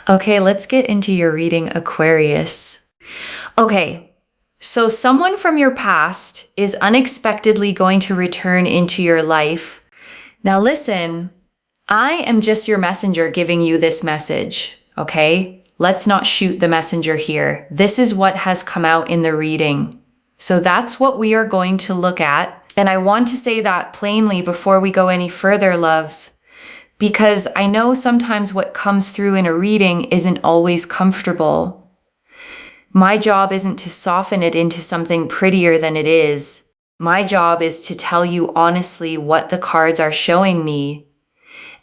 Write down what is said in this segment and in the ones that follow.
Okay, let's get into your reading, Aquarius. Okay, so someone from your past is unexpectedly going to return into your life. Now listen, I am just your messenger giving you this message, okay? Let's not shoot the messenger here. This is what has come out in the reading. So that's what we are going to look at. And I want to say that plainly before we go any further, loves, because I know sometimes what comes through in a reading isn't always comfortable. My job isn't to soften it into something prettier than it is. My job is to tell you honestly what the cards are showing me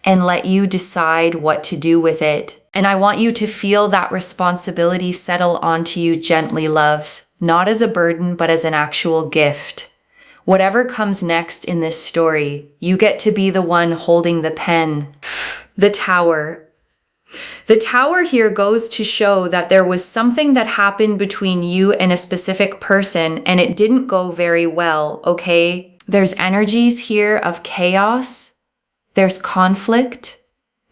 and let you decide what to do with it. And I want you to feel that responsibility settle onto you gently, loves, not as a burden, but as an actual gift. Whatever comes next in this story, you get to be the one holding the pen. The Tower. The Tower here goes to show that there was something that happened between you and a specific person, and it didn't go very well, okay? There's energies here of chaos. There's conflict.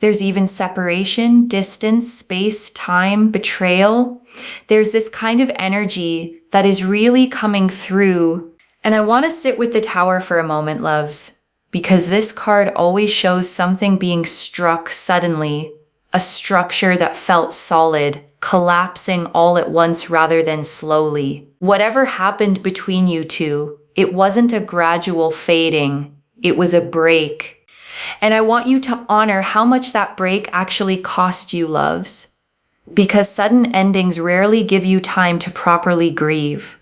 There's even separation, distance, space, time, betrayal. There's this kind of energy that is really coming through. And I want to sit with the Tower for a moment, loves, because this card always shows something being struck suddenly, a structure that felt solid, collapsing all at once rather than slowly. Whatever happened between you two, it wasn't a gradual fading, it was a break. And I want you to honor how much that break actually cost you, loves, because sudden endings rarely give you time to properly grieve.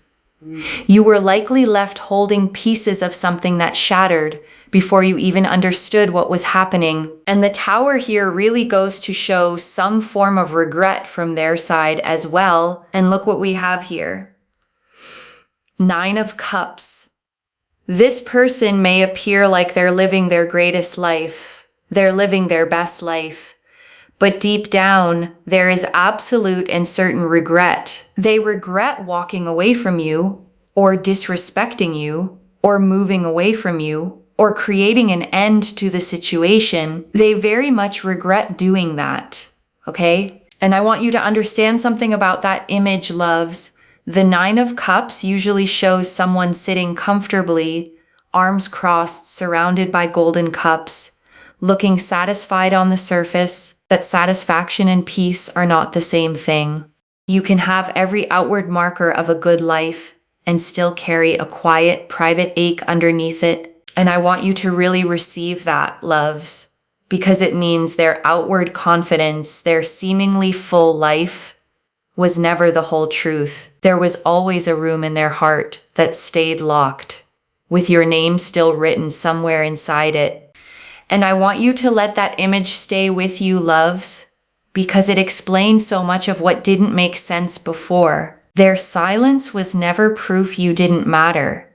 You were likely left holding pieces of something that shattered before you even understood what was happening. And the Tower here really goes to show some form of regret from their side as well. And look what we have here. 9 of Cups. This person may appear like they're living their greatest life. They're living their best life. But deep down, there is absolute and certain regret. They regret walking away from you, or disrespecting you, or moving away from you, or creating an end to the situation. They very much regret doing that, okay? And I want you to understand something about that image, loves. The 9 of Cups usually shows someone sitting comfortably, arms crossed, surrounded by golden cups, looking satisfied on the surface. That satisfaction and peace are not the same thing. You can have every outward marker of a good life and still carry a quiet, private ache underneath it. And I want you to really receive that, loves, because it means their outward confidence, their seemingly full life, was never the whole truth. There was always a room in their heart that stayed locked, with your name still written somewhere inside it. And I want you to let that image stay with you, loves, because it explains so much of what didn't make sense before. Their silence was never proof you didn't matter.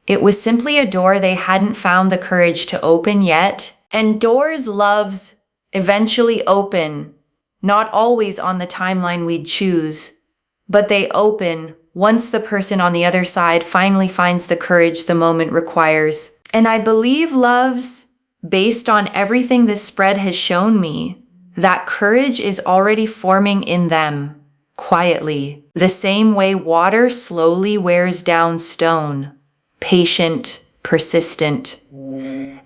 It was simply a door they hadn't found the courage to open yet. And doors, loves, eventually open, not always on the timeline we'd choose, but they open once the person on the other side finally finds the courage the moment requires. And I believe, loves, based on everything this spread has shown me, that courage is already forming in them, quietly, the same way water slowly wears down stone, patient, persistent,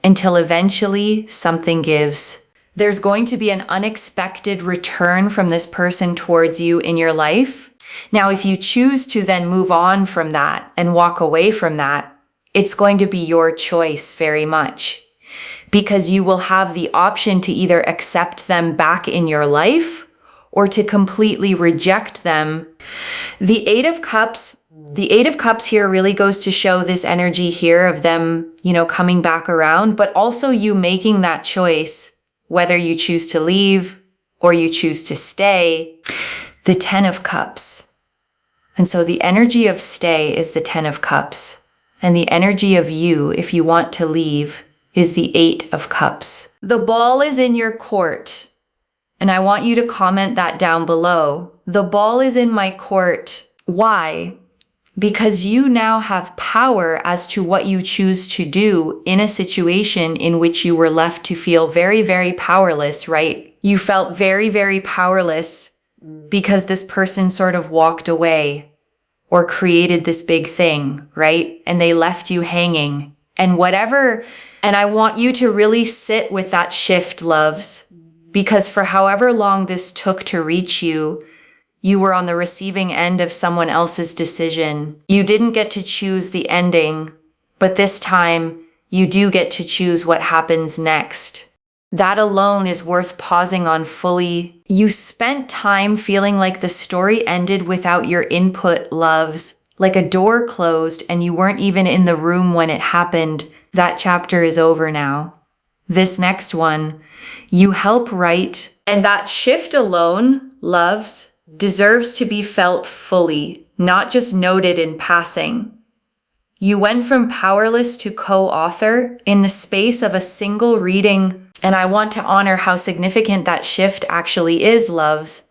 until eventually something gives. There's going to be an unexpected return from this person towards you in your life. Now, if you choose to then move on from that and walk away from that, it's going to be your choice very much. Because you will have the option to either accept them back in your life or to completely reject them. The 8 of Cups here really goes to show this energy here of them, coming back around, but also you making that choice, whether you choose to leave or you choose to stay. The 10 of Cups. And so the energy of stay is the 10 of Cups. And the energy of you, if you want to leave, is the 8 of Cups. The ball is in your court. And I want you to comment that down below. The ball is in my court. Why? Because you now have power as to what you choose to do in a situation in which you were left to feel very, very powerless, right? You felt very, very powerless because this person sort of walked away or created this big thing, right? And they left you hanging and whatever. And I want you to really sit with that shift, loves, because for however long this took to reach you, you were on the receiving end of someone else's decision. You didn't get to choose the ending, but this time you do get to choose what happens next. That alone is worth pausing on fully. You spent time feeling like the story ended without your input, loves, like a door closed and you weren't even in the room when it happened. That chapter is over now. This next one, you help write, and that shift alone, loves, deserves to be felt fully, not just noted in passing. You went from powerless to co-author in the space of a single reading. And I want to honor how significant that shift actually is, loves,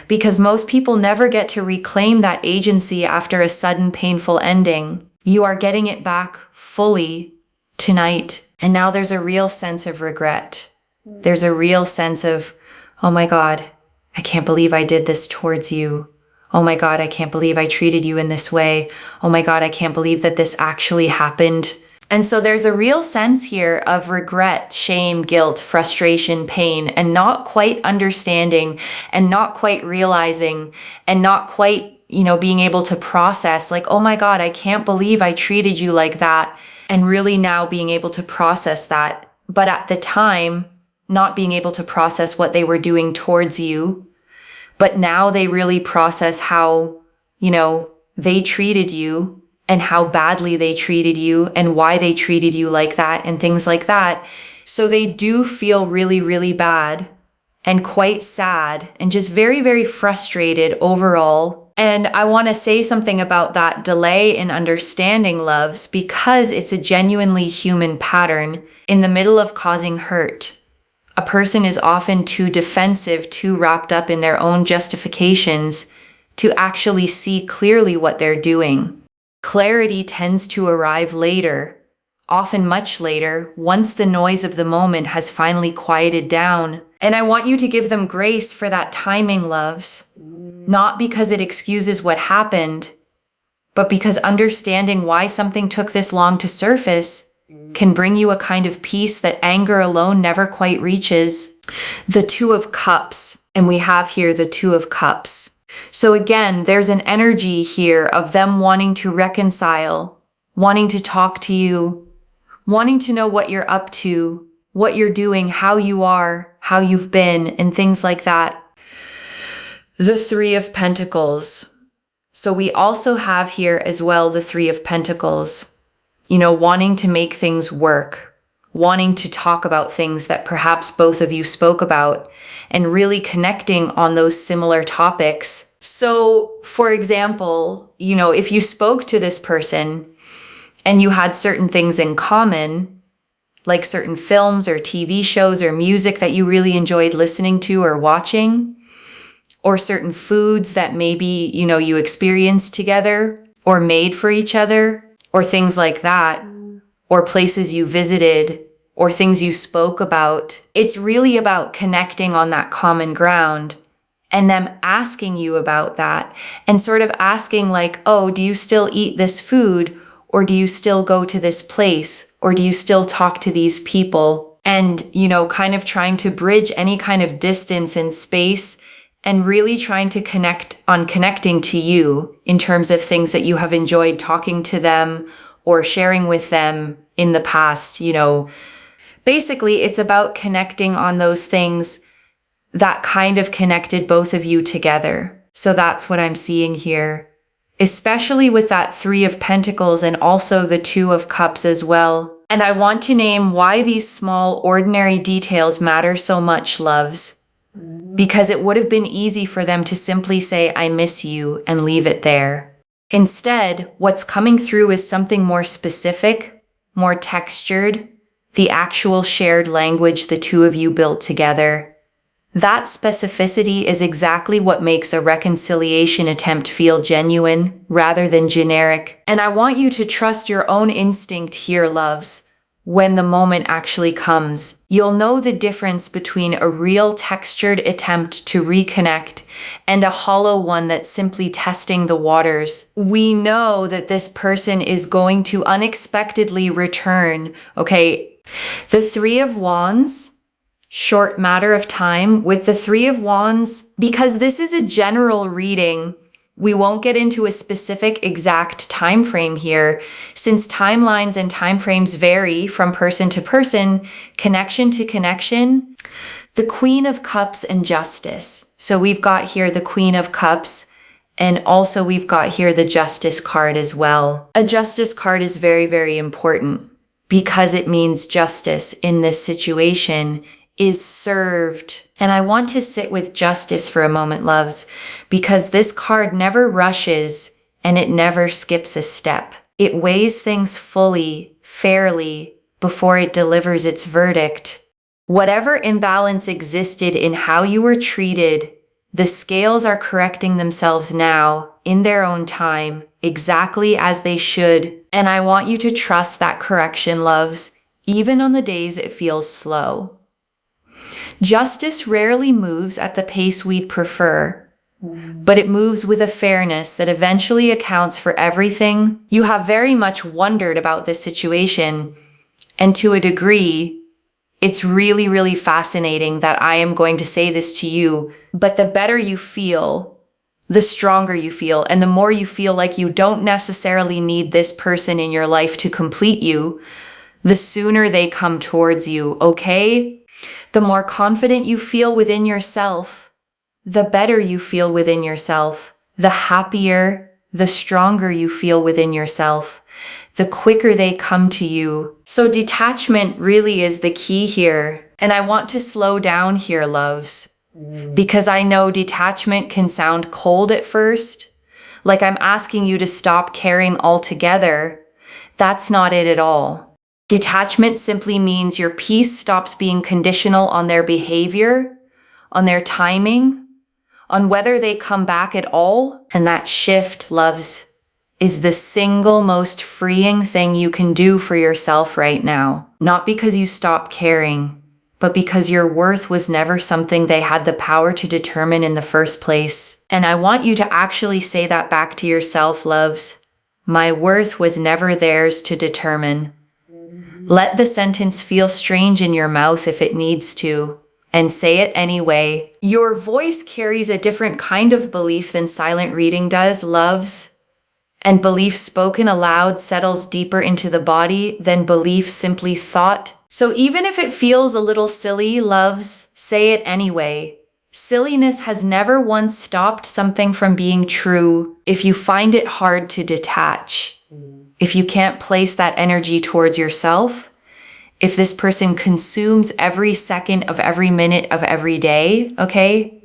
because most people never get to reclaim that agency after a sudden painful ending. You are getting it back fully tonight. And now there's a real sense of regret. There's a real sense of, oh my God, I can't believe I did this towards you. Oh my God, I can't believe I treated you in this way. Oh my God, I can't believe that this actually happened. And so there's a real sense here of regret, shame, guilt, frustration, pain, and not quite understanding and not quite realizing and not quite, being able to process like, oh my God, I can't believe I treated you like that. And really now being able to process that. But at the time, not being able to process what they were doing towards you. But now they really process how, they treated you. And how badly they treated you and why they treated you like that and things like that. So they do feel really, really bad and quite sad and just very, very frustrated overall. And I want to say something about that delay in understanding, loves, because it's a genuinely human pattern in the middle of causing hurt. A person is often too defensive, too wrapped up in their own justifications to actually see clearly what they're doing. Clarity tends to arrive later, often much later, once the noise of the moment has finally quieted down. And I want you to give them grace for that timing, loves. Not because it excuses what happened, but because understanding why something took this long to surface can bring you a kind of peace that anger alone never quite reaches. The Two of Cups, and we have here the Two of Cups. So again, there's an energy here of them wanting to reconcile, wanting to talk to you, wanting to know what you're up to, what you're doing, how you are, how you've been, and things like that. The Three of Pentacles. So we also have here as well the Three of Pentacles, wanting to make things work, wanting to talk about things that perhaps both of you spoke about, and really connecting on those similar topics. So, for example, if you spoke to this person and you had certain things in common, like certain films or TV shows or music that you really enjoyed listening to or watching, or certain foods that maybe, you experienced together or made for each other, or things like that, or places you visited, or things you spoke about. It's really about connecting on that common ground and them asking you about that and sort of asking like, oh, do you still eat this food? Or do you still go to this place? Or do you still talk to these people? And, kind of trying to bridge any kind of distance and space and really trying to connecting to you in terms of things that you have enjoyed talking to them or sharing with them in the past, Basically, it's about connecting on those things that kind of connected both of you together. So that's what I'm seeing here, especially with that Three of Pentacles and also the Two of Cups as well. And I want to name why these small, ordinary details matter so much, loves. Because it would have been easy for them to simply say, I miss you, and leave it there. Instead, what's coming through is something more specific, more textured, the actual shared language the two of you built together. That specificity is exactly what makes a reconciliation attempt feel genuine rather than generic. And I want you to trust your own instinct here, loves. when the moment actually comes. You'll know the difference between a real textured attempt to reconnect and a hollow one that's simply testing the waters. We know that this person is going to unexpectedly return, okay? The Three of Wands, short matter of time with the Three of Wands, because this is a general reading. We won't get into a specific exact time frame here, since timelines and time frames vary from person to person, connection to connection. The Queen of Cups and Justice. So we've got here the Queen of Cups, and also we've got here the Justice card as well. A Justice card is very, very important because it means justice in this situation is served. And I want to sit with justice for a moment, loves, because this card never rushes and it never skips a step. It weighs things fully, fairly, before it delivers its verdict. Whatever imbalance existed in how you were treated, the scales are correcting themselves now in their own time, exactly as they should. And I want you to trust that correction, loves, even on the days it feels slow. Justice rarely moves at the pace we'd prefer, but it moves with a fairness that eventually accounts for everything. You have very much wondered about this situation, and to a degree, it's really, really fascinating that I am going to say this to you, but the better you feel, the stronger you feel, and the more you feel like you don't necessarily need this person in your life to complete you, the sooner they come towards you, okay? The more confident you feel within yourself, the better you feel within yourself, the happier, the stronger you feel within yourself, the quicker they come to you. So detachment really is the key here. And I want to slow down here, loves, because I know detachment can sound cold at first, like I'm asking you to stop caring altogether. That's not it at all. Detachment simply means your peace stops being conditional on their behavior, on their timing, on whether they come back at all. And that shift, loves, is the single most freeing thing you can do for yourself right now. Not because you stop caring, but because your worth was never something they had the power to determine in the first place. And I want you to actually say that back to yourself, loves. My worth was never theirs to determine. Let the sentence feel strange in your mouth if it needs to, and say it anyway. Your voice carries a different kind of belief than silent reading does, loves. And belief spoken aloud settles deeper into the body than belief simply thought. So even if it feels a little silly, loves, say it anyway. Silliness has never once stopped something from being true if you find it hard to detach. If you can't place that energy towards yourself, if this person consumes every second of every minute of every day, okay?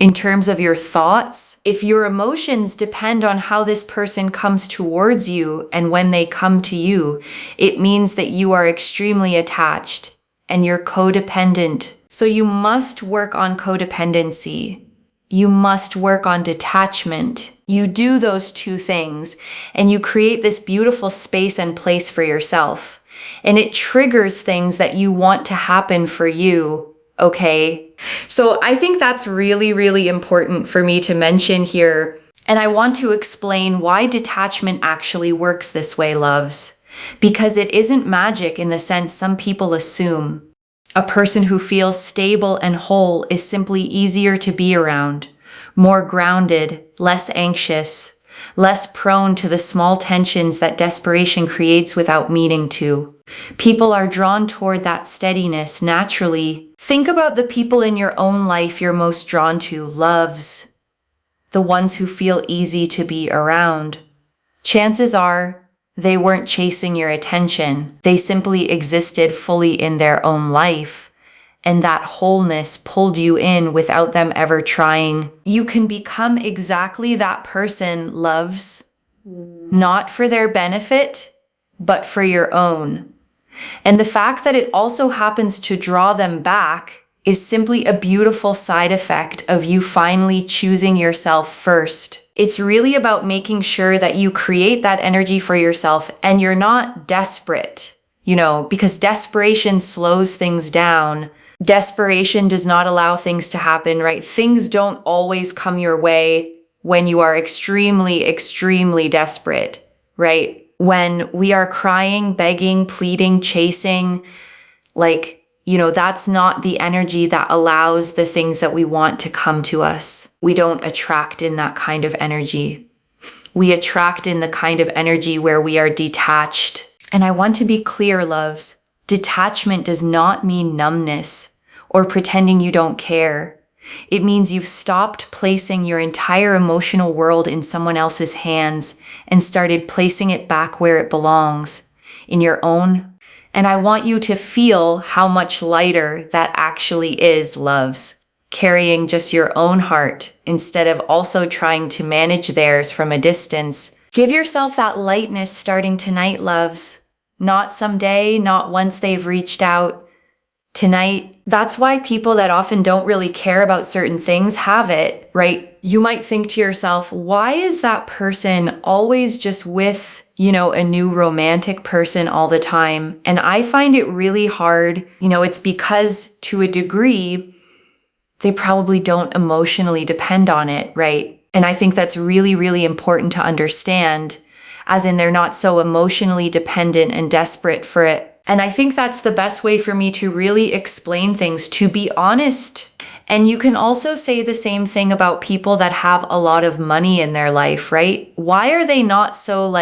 In terms of your thoughts, if your emotions depend on how this person comes towards you and when they come to you, it means that you are extremely attached and you're codependent. So you must work on codependency. You must work on detachment. You do those two things and you create this beautiful space and place for yourself. And it triggers things that you want to happen for you, okay? So I think that's really, really important for me to mention here. And I want to explain why detachment actually works this way, loves. Because it isn't magic in the sense some people assume. A person who feels stable and whole is simply easier to be around, more grounded, less anxious, less prone to the small tensions that desperation creates without meaning to. People are drawn toward that steadiness naturally. Think about the people in your own life you're most drawn to, loves, the ones who feel easy to be around. Chances are they weren't chasing your attention. They simply existed fully in their own life. And that wholeness pulled you in without them ever trying. You can become exactly that person, loves, not for their benefit, but for your own. And the fact that it also happens to draw them back is simply a beautiful side effect of you finally choosing yourself first. It's really about making sure that you create that energy for yourself and you're not desperate. because desperation slows things down. Desperation does not allow things to happen, right? Things don't always come your way when you are extremely, extremely desperate, right? When we are crying, begging, pleading, chasing, that's not the energy that allows the things that we want to come to us. We don't attract in that kind of energy. We attract in the kind of energy where we are detached. And I want to be clear, loves. Detachment does not mean numbness or pretending you don't care. It means you've stopped placing your entire emotional world in someone else's hands and started placing it back where it belongs, in your own. And I want you to feel how much lighter that actually is, loves. Carrying just your own heart instead of also trying to manage theirs from a distance. Give yourself that lightness starting tonight, loves. Not someday, not once they've reached out. Tonight. That's why people that often don't really care about certain things have it, right? You might think to yourself, why is that person always just with, a new romantic person all the time? And I find it really hard. It's because to a degree, they probably don't emotionally depend on it, right? And I think that's really, really important to understand, as in they're not so emotionally dependent and desperate for it. And I think that's the best way for me to really explain things, to be honest. And you can also say the same thing about people that have a lot of money in their life, right? Why are they not so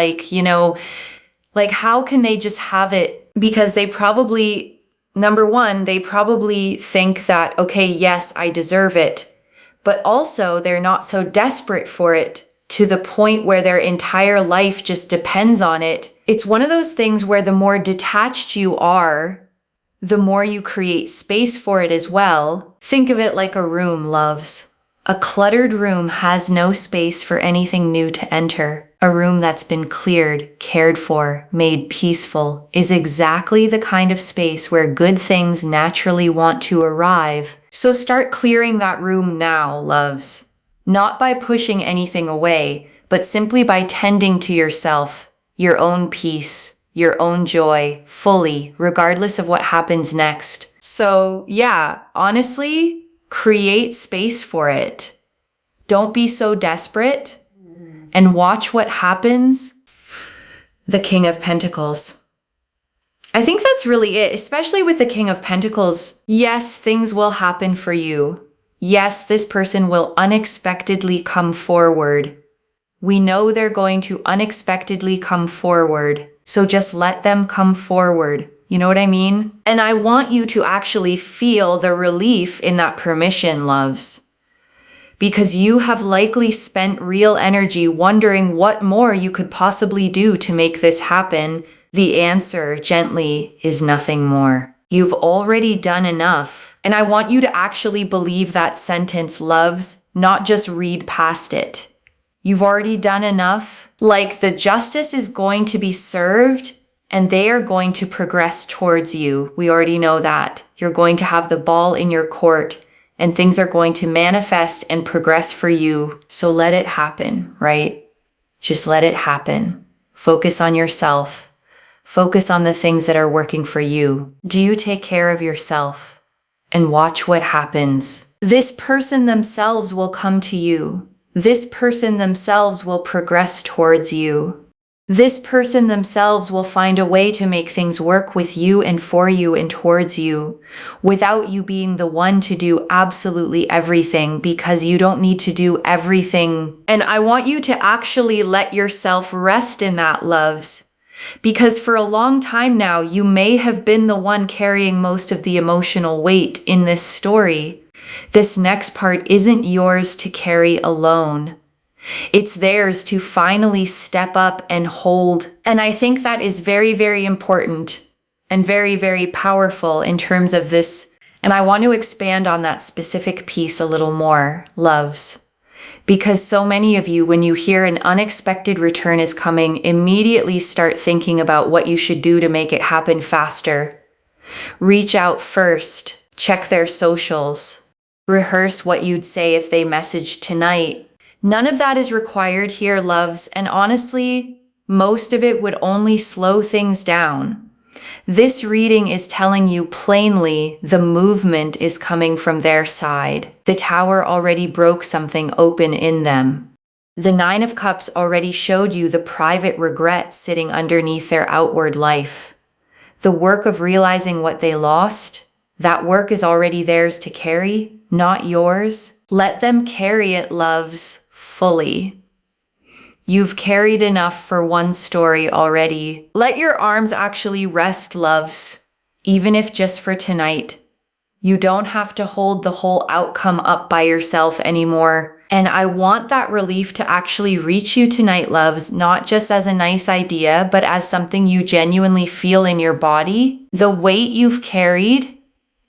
how can they just have it? Because they probably, number one, they probably think that, okay, yes, I deserve it. But also they're not so desperate for it to the point where their entire life just depends on it. It's one of those things where the more detached you are, the more you create space for it as well. Think of it like a room, loves. A cluttered room has no space for anything new to enter. A room that's been cleared, cared for, made peaceful is exactly the kind of space where good things naturally want to arrive. So start clearing that room now, loves. Not by pushing anything away, but simply by tending to yourself, your own peace, your own joy, fully, regardless of what happens next. So yeah, honestly, create space for it. Don't be so desperate. And watch what happens. The King of Pentacles. I think that's really it, especially with the King of Pentacles. Yes, things will happen for you. Yes, this person will unexpectedly come forward. We know they're going to unexpectedly come forward. So just let them come forward. You know what I mean? And I want you to actually feel the relief in that permission, loves. Because you have likely spent real energy wondering what more you could possibly do to make this happen. The answer, gently, is nothing more. You've already done enough. And I want you to actually believe that sentence, loves, not just read past it. You've already done enough. The justice is going to be served and they are going to progress towards you. We already know that. You're going to have the ball in your court. And things are going to manifest and progress for you. So let it happen, right? Just let it happen. Focus on yourself. Focus on the things that are working for you. Do you take care of yourself? And watch what happens. This person themselves will come to you. This person themselves will progress towards you. This person themselves will find a way to make things work with you and for you and towards you, without you being the one to do absolutely everything, because you don't need to do everything. And I want you to actually let yourself rest in that, loves. Because for a long time now, you may have been the one carrying most of the emotional weight in this story. This next part isn't yours to carry alone. It's theirs to finally step up and hold. And I think that is very, very important and very, very powerful in terms of this. And I want to expand on that specific piece a little more, loves. Because so many of you, when you hear an unexpected return is coming, immediately start thinking about what you should do to make it happen faster. Reach out first. Check their socials. Rehearse what you'd say if they messaged tonight. None of that is required here, loves, and honestly, most of it would only slow things down. This reading is telling you plainly the movement is coming from their side. The Tower already broke something open in them. The Nine of Cups already showed you the private regret sitting underneath their outward life. The work of realizing what they lost, that work is already theirs to carry, not yours. Let them carry it, loves, fully. You've carried enough for one story already. Let your arms actually rest, loves, even if just for tonight. You don't have to hold the whole outcome up by yourself anymore. And I want that relief to actually reach you tonight, loves, not just as a nice idea, but as something you genuinely feel in your body. The weight you've carried,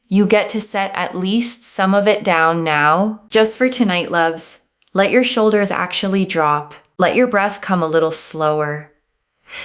you get to set at least some of it down now. Just for tonight, loves, let your shoulders actually drop. Let your breath come a little slower.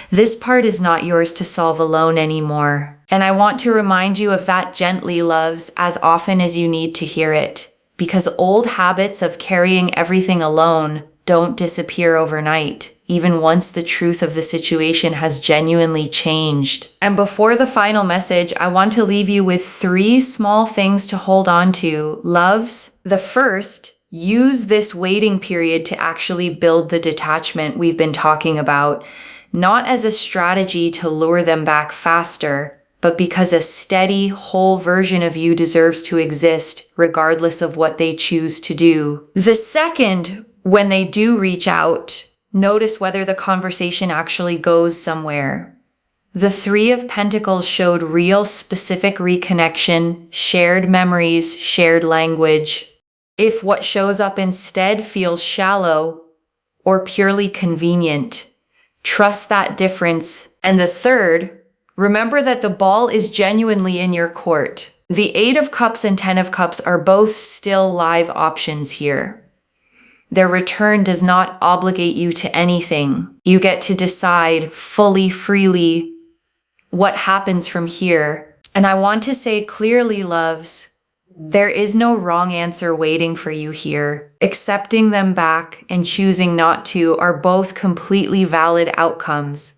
This part is not yours to solve alone anymore. And I want to remind you of that gently, loves, as often as you need to hear it. Because old habits of carrying everything alone don't disappear overnight, even once the truth of the situation has genuinely changed. And before the final message, I want to leave you with 3 small things to hold on to, loves. The first, use this waiting period to actually build the detachment we've been talking about, not as a strategy to lure them back faster, but because a steady, whole version of you deserves to exist regardless of what they choose to do. The second, when they do reach out, notice whether the conversation actually goes somewhere. The 3 of Pentacles showed real, specific reconnection, shared memories, shared language. If what shows up instead feels shallow or purely convenient, trust that difference. And the third, remember that the ball is genuinely in your court. The 8 of Cups and 10 of Cups are both still live options here. Their return does not obligate you to anything. You get to decide fully, freely what happens from here. And I want to say clearly, loves, there is no wrong answer waiting for you here. Accepting them back and choosing not to are both completely valid outcomes.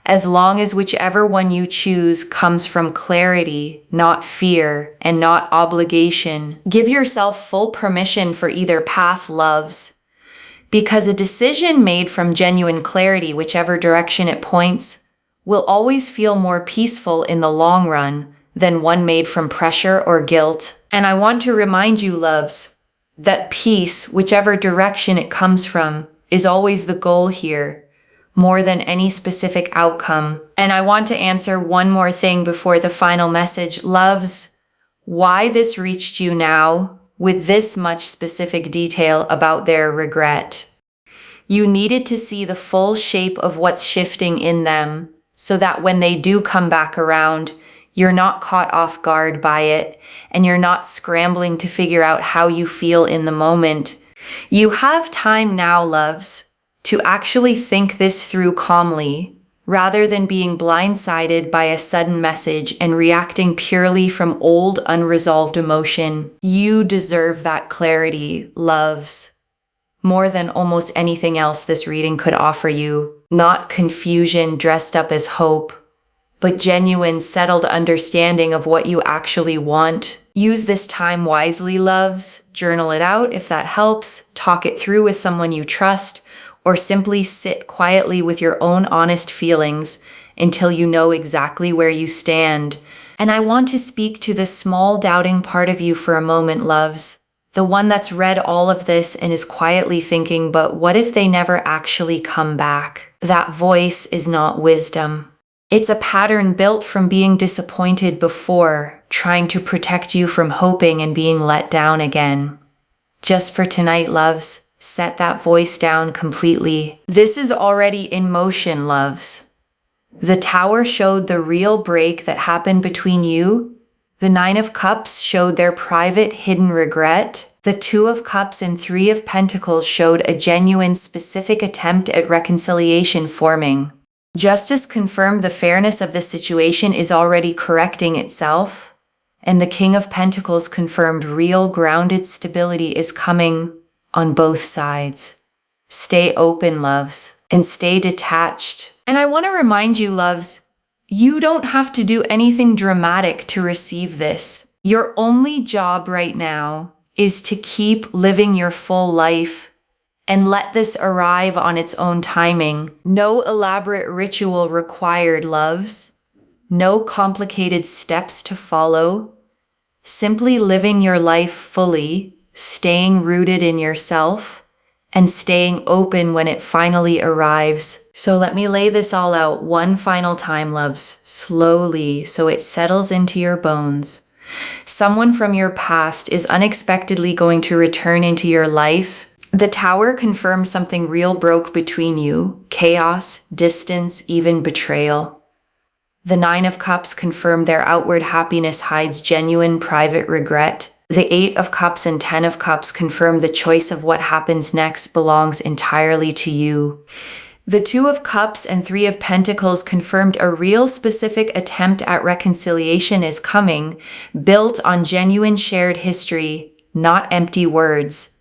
As long as whichever one you choose comes from clarity, not fear, and not obligation, give yourself full permission for either path, loves. Because a decision made from genuine clarity, whichever direction it points, will always feel more peaceful in the long run than one made from pressure or guilt. And I want to remind you, loves, that peace, whichever direction it comes from, is always the goal here, more than any specific outcome. And I want to answer one more thing before the final message, loves, why this reached you now with this much specific detail about their regret. You needed to see the full shape of what's shifting in them so that when they do come back around, you're not caught off guard by it, and you're not scrambling to figure out how you feel in the moment. You have time now, loves, to actually think this through calmly, rather than being blindsided by a sudden message and reacting purely from old, unresolved emotion. You deserve that clarity, loves, more than almost anything else this reading could offer you. Not confusion dressed up as hope, but genuine, settled understanding of what you actually want. Use this time wisely, loves. Journal it out if that helps. Talk it through with someone you trust, or simply sit quietly with your own honest feelings until you know exactly where you stand. And I want to speak to the small doubting part of you for a moment, loves. The one that's read all of this and is quietly thinking, but what if they never actually come back? That voice is not wisdom. It's a pattern built from being disappointed before, trying to protect you from hoping and being let down again. Just for tonight, loves, set that voice down completely. This is already in motion, loves. The Tower showed the real break that happened between you. The 9 of Cups showed their private, hidden regret. The 2 of Cups and 3 of Pentacles showed a genuine, specific attempt at reconciliation forming. Justice confirmed the fairness of the situation is already correcting itself, and the King of Pentacles confirmed real, grounded stability is coming on both sides. Stay open, loves, and stay detached. And I want to remind you, loves, You don't have to do anything dramatic to receive this. Your only job right now is to keep living your full life and let this arrive on its own timing. No elaborate ritual required, loves. No complicated steps to follow. Simply living your life fully, staying rooted in yourself, and staying open when it finally arrives. So let me lay this all out one final time, loves, slowly, so it settles into your bones. Someone from your past is unexpectedly going to return into your life. The Tower confirms something real broke between you: chaos, distance, even betrayal. The Nine of Cups confirm their outward happiness hides genuine private regret. The Eight of Cups and Ten of Cups confirm the choice of what happens next belongs entirely to you. The Two of Cups and Three of Pentacles confirmed a real specific attempt at reconciliation is coming, built on genuine shared history, not empty words.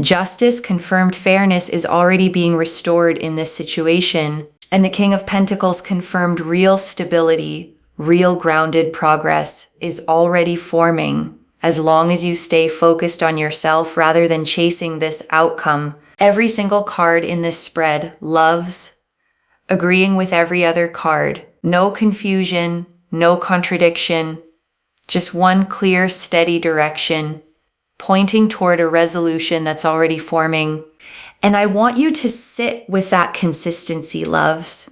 Justice confirmed fairness is already being restored in this situation. And the King of Pentacles confirmed real stability, real grounded progress is already forming. As long as you stay focused on yourself rather than chasing this outcome. Every single card in this spread, loves, agreeing with every other card. No confusion, no contradiction, just one clear, steady direction, pointing toward a resolution that's already forming. And I want you to sit with that consistency, loves,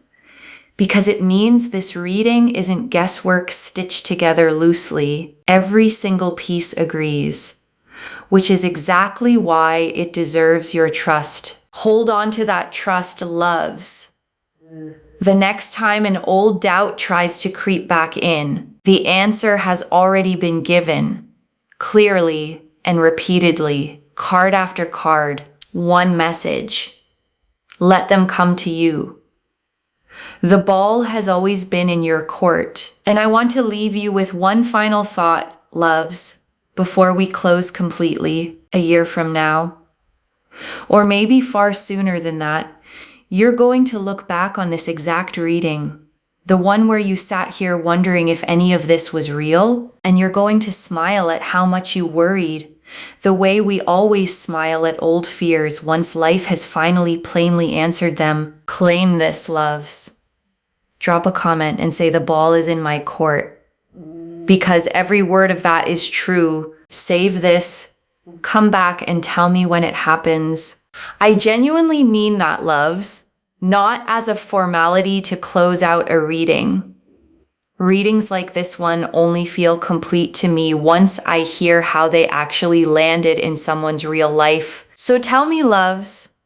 because it means this reading isn't guesswork stitched together loosely. Every single piece agrees, which is exactly why it deserves your trust. Hold on to that trust, loves. The next time an old doubt tries to creep back in, the answer has already been given, clearly and repeatedly, card after card, one message. Let them come to you. The ball has always been in your court, and I want to leave you with one final thought, loves, before we close completely a year from now. Or maybe far sooner than that, you're going to look back on this exact reading, the one where you sat here wondering if any of this was real, and you're going to smile at how much you worried, the way we always smile at old fears once life has finally plainly answered them. Claim this, loves. Drop a comment and say the ball is in my court, because every word of that is true. Save this. Come back and tell me when it happens. I genuinely mean that, loves, not as a formality to close out a reading. Readings like this one only feel complete to me once I hear how they actually landed in someone's real life. So tell me, loves,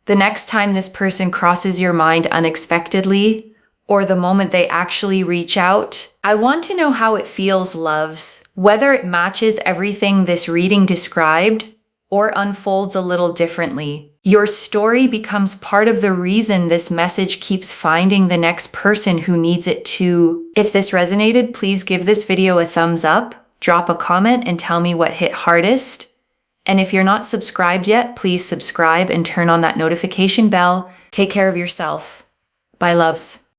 the next time this person crosses your mind unexpectedly, or the moment they actually reach out, I want to know how it feels, loves, whether it matches everything this reading described or unfolds a little differently. Your story becomes part of the reason this message keeps finding the next person who needs it too. If this resonated, please give this video a thumbs up, drop a comment, and tell me what hit hardest. And if you're not subscribed yet, please subscribe and turn on that notification bell. Take care of yourself. Bye, loves.